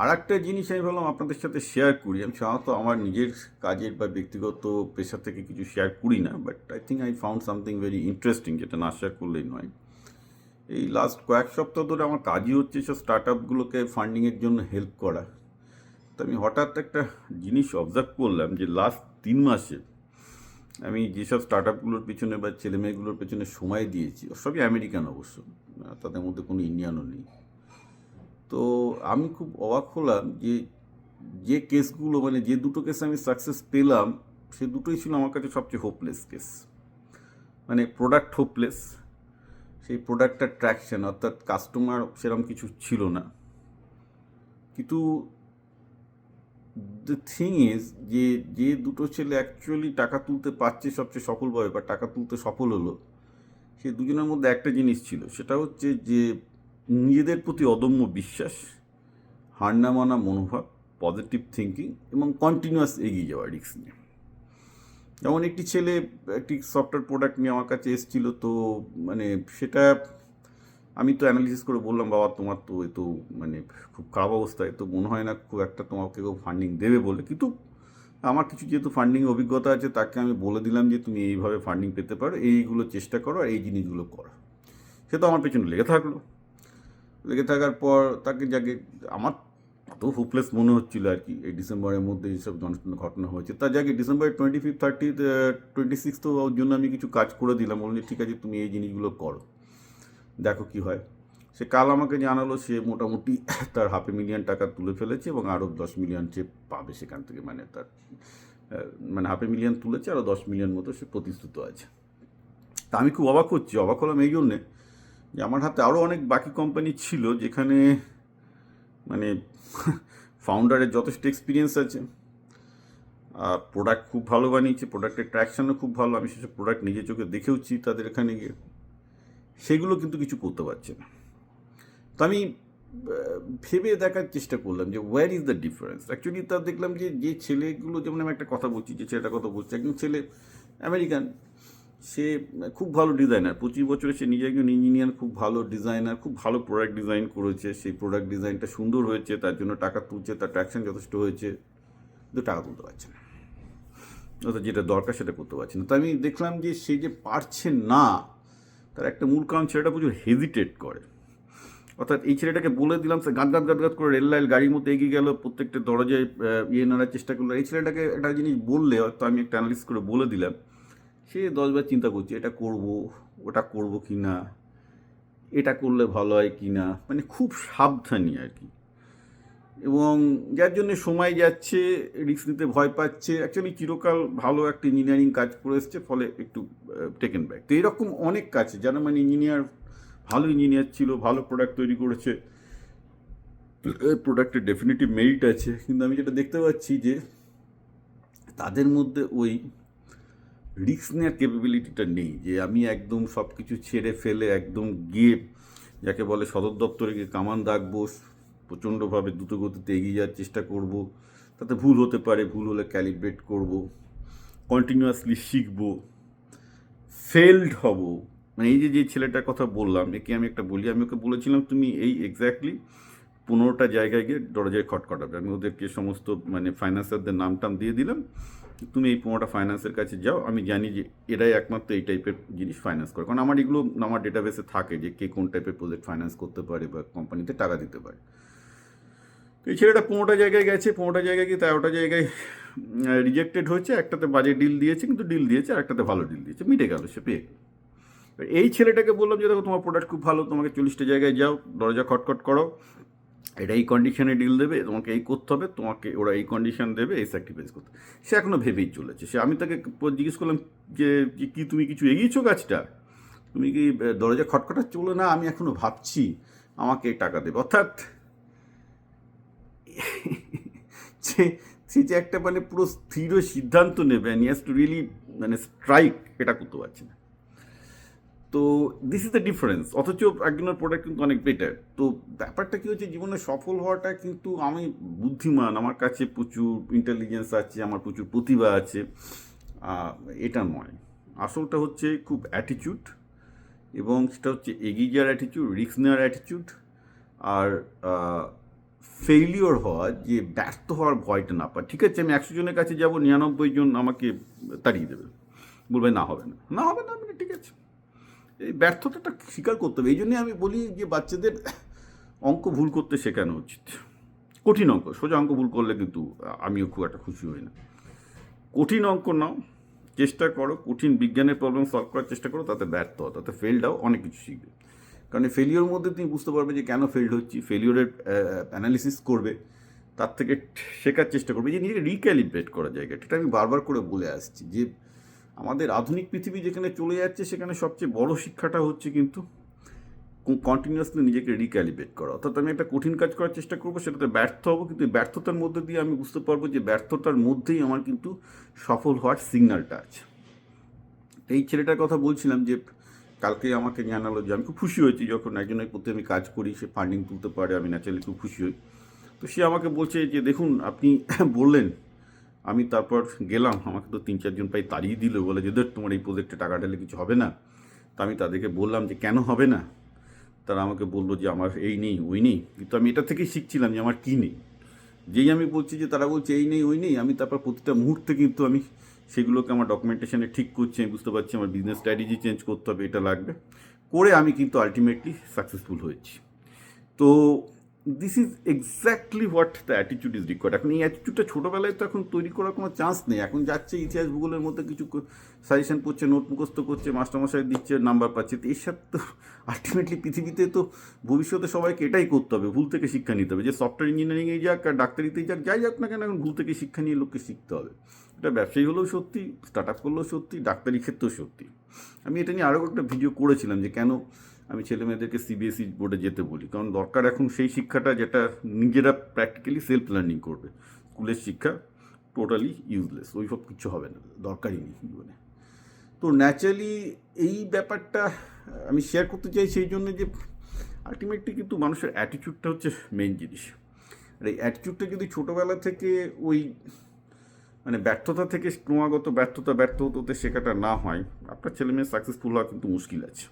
আর একটা জিনিস আমি ভাবলাম আপনাদের সাথে শেয়ার করি। আমি সাধারণত আমার নিজের কাজের বা ব্যক্তিগত পেশা থেকে কিছু শেয়ার করি না, but I think I found something very interesting, যেটা না শেয়ার করলেই নয়। এই লাস্ট কয়েক সপ্তাহ ধরে আমার কাজই হচ্ছে সব স্টার্ট আপগুলোকে ফান্ডিংয়ের জন্য হেল্প করা। তো আমি হঠাৎ একটা জিনিস অবজার্ভ করলাম যে লাস্ট 3 মাসে আমি যেসব স্টার্ট আপগুলোর পিছনে বা ছেলেমেয়েগুলোর পেছনে সময় দিয়েছি, সবই আমেরিকান অবশ্য, তাদের মধ্যে কোনো ইন্ডিয়ানও নেই। তো আমি খুব অবাক হলাম যে যে কেসগুলো, মানে যে দুটো কেসে আমি সাকসেস পেলাম, সে দুটোই ছিল আমার কাছে সবচেয়ে হোপলেস কেস। মানে প্রোডাক্ট হোপলেস, সেই প্রোডাক্টটার ট্র্যাকশন অর্থাৎ কাস্টমার সেরকম কিছু ছিল না। কিন্তু দ্য থিং ইজ যে যে দুটো ছেলে অ্যাকচুয়ালি টাকা তুলতে পারছে সবচেয়ে সফলভাবে বা টাকা তুলতে সফল হলো, সেই দুজনের মধ্যে একটা জিনিস ছিল, সেটা হচ্ছে যে নিজেদের প্রতি অদম্য বিশ্বাস, হার না মানা মনোভাব, পজিটিভ থিঙ্কিং এবং কন্টিনিউয়াস এগিয়ে যাওয়া রিস্ক নিয়ে। যেমন একটি ছেলে একটি সফটওয়্যার প্রোডাক্ট নিয়ে আমার কাছে এসেছিল, তো মানে সেটা আমি তো অ্যানালিসিস করে বললাম, বাবা তোমার তো এ তো মানে খুব খারাপ অবস্থায়, তো মনে হয় না খুব একটা তোমাকে কেউ ফান্ডিং দেবে বলে। কিন্তু আমার কিছু যেহেতু ফান্ডিং অভিজ্ঞতা আছে, তাকে আমি বলে দিলাম যে তুমি এইভাবে ফান্ডিং পেতে পারো, এইগুলো চেষ্টা করো আর এই জিনিসগুলো করো। সে তো আমার পেছনে লেগে থাকলো। লেগে থাকার পর তাকে যাকে আমার এত হোপলেস মনে হচ্ছিল আর কি, এই ডিসেম্বরের মধ্যে এইসব ঘটনা হয়েছে, তা যাকে ডিসেম্বরের 25, 30, 26 তো ওর জন্য আমি কিছু কাজ করে দিলাম, বললি ঠিক আছে তুমি এই জিনিসগুলো করো, দেখো কি হয়। সে কাল আমাকে জানালো সে মোটামুটি তার $500,000 তুলে ফেলেছে এবং আরও 10 মিলিয়ন সে পাবে সেখান থেকে। মানে তার মানে $500,000 তুলেছে, আরও 10 মিলিয়ন মতো সে প্রতিশ্রুত আছে। তা আমি খুব অবাক হচ্ছি, অবাক হলাম এই জন্যে যে আমার হাতে আরও অনেক বাকি কোম্পানি ছিল যেখানে মানে ফাউন্ডারের যথেষ্ট এক্সপিরিয়েন্স আছে, প্রোডাক্ট খুব ভালো বানিয়েছে, প্রোডাক্টের ট্র্যাকশনও খুব ভালো, আমি সেসব প্রোডাক্ট নিজে চোখে দেখেওছি তাদের এখানে গিয়ে, সেগুলো কিন্তু কিছু করতে পারছে না। তো আমি ভেবে দেখার চেষ্টা করলাম যে where is the difference actually. তা দেখলাম যে যে ছেলেগুলো, যেমন আমি একটা কথা বলছি, যে ছেলেটার কথা বলছি, একজন ছেলে আমেরিকান, সে খুব ভালো ডিজাইনার, 25 বছরে সে নিজে একজন ইঞ্জিনিয়ার, খুব ভালো ডিজাইনার, খুব ভালো প্রোডাক্ট ডিজাইন করেছে, সেই প্রোডাক্ট ডিজাইনটা সুন্দর হয়েছে, তার জন্য টাকা তুলছে, তার ট্র্যাকশন যথেষ্ট হয়েছে, কিন্তু টাকা তুলতে পারছে না, অর্থাৎ যেটা দরকার সেটা করতে পারছে না। তো আমি দেখলাম যে সে যে পারছে না, তার একটা মূল কারণ ছেলেটা প্রচুর হেজিটেট করে। অর্থাৎ এই ছেলেটাকে বলে দিলাম, সে গাদ গাদ গাদ গাদ করে রেল লাইন গাড়ির মধ্যে এগিয়ে গেল, প্রত্যেকটা দরজায় নাড়ার চেষ্টা করলো। এই ছেলেটাকে একটা জিনিস বললে, হয়তো আমি একটা অ্যানালিস করে বলে দিলাম, সে 10বার চিন্তা করছে এটা করব, ওটা করব কি না, এটা করলে ভালো হয় কি না, মানে খুব সাবধানী আর কি। এবং যার জন্য সময় যাচ্ছে, রিস্ক নিতে ভয় পাচ্ছে, অ্যাকচুয়ালি চিরকাল ভালো একটা ইঞ্জিনিয়ারিং কাজ করে এসছে, ফলে একটু টেকেন ব্যাক। তো এরকম অনেক কাছে যারা মানে ইঞ্জিনিয়ার, ভালো ইঞ্জিনিয়ার ছিল, ভালো প্রোডাক্ট তৈরি করেছে, প্রোডাক্টের ডেফিনেটিভ মেরিট আছে, কিন্তু আমি যেটা দেখতে পাচ্ছি যে তাদের মধ্যে ওই রিস্ক নেওয়ার ক্যাপাবিলিটিটা নেই, যে আমি একদম সব কিছু ছেড়ে ফেলে একদম গিয়ে, যাকে বলে সদর দপ্তরে গিয়ে কামান দাগবো, প্রচণ্ডভাবে দ্রুত গতিতে এগিয়ে যাওয়ার চেষ্টা করব, তাতে ভুল হতে পারে, ভুল হলে ক্যালিব্রেট করব, কন্টিনিউয়াসলি শিখবো, ফেলড হব। মানে এই যে যে ছেলেটার কথা বললাম, একে আমি একটা বলি, আমি ওকে বলেছিলাম তুমি এই এক্স্যাক্টলি 15টা জায়গায় গিয়ে দরজায় খটখটাবে। আমি ওদেরকে সমস্ত মানে ফাইন্যান্সারদের নাম টাম দিয়ে দিলাম, তুমি এই 15টা ফাইন্যান্সের কাছে যাও, আমি জানি যে এরাই একমাত্র এই টাইপের জিনিস ফাইন্যান্স করে, কারণ আমার এগুলো আমার ডেটাবেসে থাকে যে কে কোন টাইপের প্রজেক্ট ফাইন্যান্স করতে পারে বা কোম্পানিতে টাকা দিতে পারে। তো এই ছেলেটা 15টা জায়গায় গেছে, 15টা জায়গায় গিয়ে 13টা জায়গায় রিজেক্টেড হয়েছে, একটাতে বাজে ডিল দিয়েছে কিন্তু ডিল দিয়েছে, আর একটাতে ভালো ডিল দিয়েছে, মিটে গেল, সে পেয়ে। এই ছেলেটাকে বললাম যে দেখো তোমার প্রোডাক্ট খুব ভালো, তোমাকে 40টা জায়গায় যাও, দরজা খটখট করো, এটা এই কন্ডিশনে ডিল দেবে, তোমাকে এই করতে হবে, তোমাকে ওরা এই কন্ডিশন দেবে, এই স্যাক্রিফাইস করতে। সে এখনও ভেবেই চলেছে। সে, আমি তাকে জিজ্ঞেস করলাম যে কি তুমি কিছু এগিয়েছো কাজটা, তুমি কি দরজা খটখটা চলে না, আমি এখনও ভাবছি আমাকে টাকা দেবে। অর্থাৎ যে সে যে একটা মানে পুরো স্থির সিদ্ধান্ত নেবে, অ্যান্ড হ্যাজ টু রিয়েলি মানে স্ট্রাইক, এটা করতে পারছে না। তো দিস ইজ দ্য ডিফারেন্স। অথচ একজনের প্রোডাক্ট কিন্তু অনেক বেটার। তো ব্যাপারটা কী হচ্ছে, জীবনে সফল হওয়াটা কিন্তু আমি বুদ্ধিমান, আমার কাছে প্রচুর ইন্টেলিজেন্স আছে, আমার প্রচুর প্রতিভা আছে, এটা নয়। আসলটা হচ্ছে খুব অ্যাটিটিউড, এবং সেটা হচ্ছে এগিয়ে যাওয়ার অ্যাটিটিউড, রিস্ক নেওয়ার অ্যাটিটিউড, আর ফেইলিওর হওয়া, যে ব্যর্থ হওয়ার ভয়টা না পায়। ঠিক আছে, আমি 100 জনের কাছে যাব, 99 জন আমাকে তাড়িয়ে দেবে, বলবে না হবে না, না হবে না, মানে ঠিক আছে। এই ব্যর্থতাটা স্বীকার করতে হবে। এই জন্যই আমি বলি যে বাচ্চাদের অঙ্ক ভুল করতে শেখানো উচিত। কঠিন অঙ্ক, সোজা অঙ্ক ভুল করলে কিন্তু আমিও খুব একটা খুশি হই না। কঠিন অঙ্ক নাও, চেষ্টা করো, কঠিন বিজ্ঞানের প্রবলেম সলভ করার চেষ্টা করো, তাতে ব্যর্থ হও, তাতে ফেলড হও, অনেক কিছু শিখবে। কারণ এই ফেলিওর মধ্যে তুমি বুঝতে পারবে যে কেন ফেলড হচ্ছি, ফেলিওরের অ্যানালিসিস করবে, তার থেকে শেখার চেষ্টা করবে, যে নিজেকে রিক্যালিব্রেট করা জায়গা। এটা আমি বারবার করে বলে আসছি যে আমাদের আধুনিক পৃথিবী যেখানে চলে যাচ্ছে, সেখানে সবচেয়ে বড় শিক্ষাটা হচ্ছে কিন্তু কন্টিনিউয়াসলি নিজেকে রিক্যালিব্রেট করা। অর্থাৎ আমি একটা কঠিন কাজ করার চেষ্টা করবো, সেটাতে ব্যর্থ হবো, কিন্তু ব্যর্থতার মধ্যে দিয়ে আমি বুঝতে পারবো যে ব্যর্থতার মধ্যেই আমার কিন্তু সফল হওয়ার সিগন্যালটা আছে। এই ছেলেটার কথা বলছিলাম যে কালকে আমাকে জানালো, যে আমি খুব খুশি হয়েছি যখন একজনের প্রতি আমি কাজ করি, সে ফান্ডিং তুলতে পারে, আমি ন্যাচারালি খুব খুশি হই। তো সে আমাকে বলছে যে দেখুন আপনি বললেন, আমি তারপর গেলাম, আমাকে তো 3-4 জন প্রায় তাড়িয়ে দিল, বলে যে দেখ তোমার এই প্রজেক্টে টাকা ঢালে কিছু হবে না। তা আমি তাদেরকে বললাম যে কেন হবে না, তারা আমাকে বললো যে আমার এই নেই ওই নেই। কিন্তু আমি এটা থেকেই শিখছিলাম যে আমার কী নেই। যেই আমি বলছি যে তারা বলছে এই নেই ওই নেই, আমি তারপর প্রতিটা মুহূর্তে কিন্তু আমি সেগুলোকে আমার ডকুমেন্টেশনে ঠিক করছি। আমি বুঝতে পারছি আমার বিজনেস স্ট্র্যাটেজি চেঞ্জ করতে হবে, এটা লাগবে, করে আমি কিন্তু আলটিমেটলি সাকসেসফুল হয়েছি। তো this is exactly what the attitude is required. এখন এই অ্যাটিটিউডটা ছোটোবেলায় তো এখন তৈরি করার কোনো চান্স নেই। এখন যাচ্ছে ইতিহাস ভূগোলের মধ্যে কিছু সাজেশন পড়ছে, নোট মুখস্থ করছে, মাস্টারমশাই দিচ্ছে, নাম্বার পাচ্ছে। তো এর সাথে তো আলটিমেটলি পৃথিবীতে তো ভবিষ্যতে সবাইকে এটাই করতে হবে, ভুল থেকে শিক্ষা নিতে হবে। যে সফটওয়্যার ইঞ্জিনিয়ারিংয়ে যাক আর ডাক্তারিতেই যাক, যাই যাক না কেন, এখন ভুল থেকে শিক্ষা নিয়ে লোককে শিখতে হবে। এটা ব্যবসায়ী হলেও সত্যি, স্টার্ট আপ করলেও সত্যি, ডাক্তারি ক্ষেত্রেও সত্যি। আমি এটা নিয়ে আরও একটা ভিডিও করেছিলাম যে কেন আমি ছেলে মেয়েদেরকে সিবিএসই বোর্ডে যেতে বলি। কারণ দরকার এখন সেই শিক্ষাটা যেটা নিজেরা প্র্যাকটিক্যালি সেলফ লার্নিং করবে। স্কুলের শিক্ষা টোটালি ইউজলেস, ওই সব কিছু হবে না, দরকারই নেই জীবনে। তো ন্যাচারালি এই ব্যাপারটা আমি শেয়ার করতে চাই সেই জন্য যে আলটিমেটলি কিন্তু মানুষের অ্যাটিটিউডটা হচ্ছে মেন জিনিস। আর এই অ্যাটিটিউডটা যদি ছোটোবেলা থেকে ওই মানে ব্যর্থতা থেকে ক্রমাগত ব্যর্থতা ব্যর্থ হতে শেখাটা না হয়, আপনার ছেলে মেয়ে সাকসেসফুল হওয়া কিন্তু মুশকিল আছে।